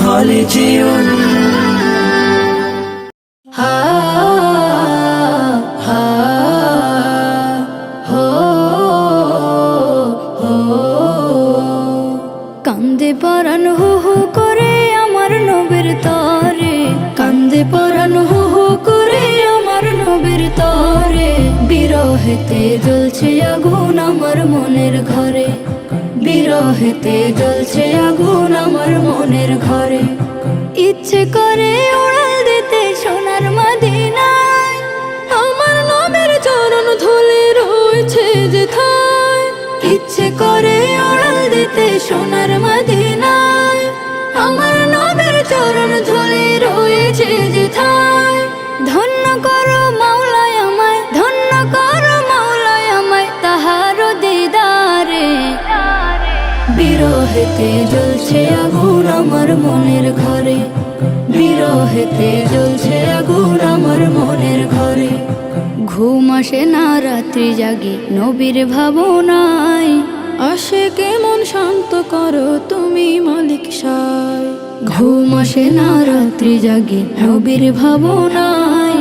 ঢলে জীবন। হা হা হো হো কান্দে পরাণ হু হু করে আমার নবীর তরে, কান্দে পরাণ হু হু করে আমার নবীর তরে। বিরহেতে জ্বলছে আগুন আমার মনের ঘরে, বিরহেতে জ্বলছে আগুন আমার মনের ঘরে। ইচ্ছে করে উড়াল দিতে সোনার মদিনায়, আমার নবীর চরণ ধুলি রয়েছে যেথায়। ইচ্ছে করে উড়াল দিতে সোনার মদিনায়, আমার নবীর চরণ ধুলি রয়েছে যেথায়। ধন্য করো মাওলায় আমায়, ধন্য করো মাওলায় আমায় তাহার দিদারে। বিরহেতে জ্বলছে আগুন আমার মনের ঘরে, বিরহেতে জ্বলছে আগুন আমার মনের ঘরে। ঘুম আসে না রাত্রি জাগি নবীর ভাবনায়, আসে কেমন শান্ত করো তুমি মালিক সায়। ঘুম আসে না রাত্রি জাগি নবীর ভাবনায়,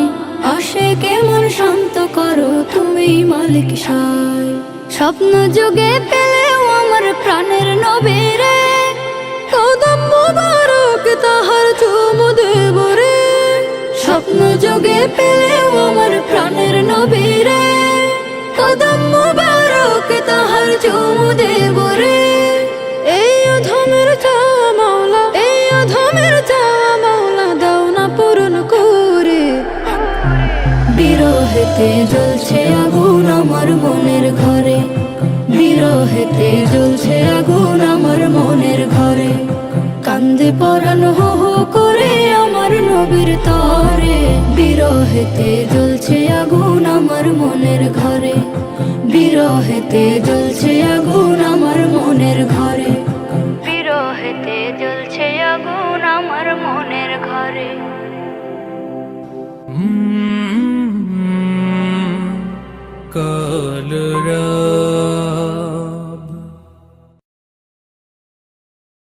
আসে কেমন শান্ত করো তুমি মালিক সায়। স্বপ্ন যুগে পেলেও আমার প্রাণের নবীরে, কদম মুবারক তাহার চুমু দেব রে। স্বপ্ন যুগে পেলেও আমার প্রাণের নবীরে, কদম মুবারক তাহার চুমু দেব রে। এই অধমের চাওয়া মাওলা, এই অধমের চাওয়া মাওলা দাও না পূরণ করে। বিরহেতে জ্বলছে আগুন আমার মনের ঘরে, বিরহেতে জ্বলছে আগুন আমার মনের ঘরে। কান্দে পরাণ হো হো করে আমার নবীর তরে, বিরহেতে জ্বলছে আগুন আমার মনের ঘরে, বিরহেতে জ্বলছে আগুন আমার মনের ঘরে, বিরহেতে জ্বলছে আগুন আমার মনের ঘরে। কাল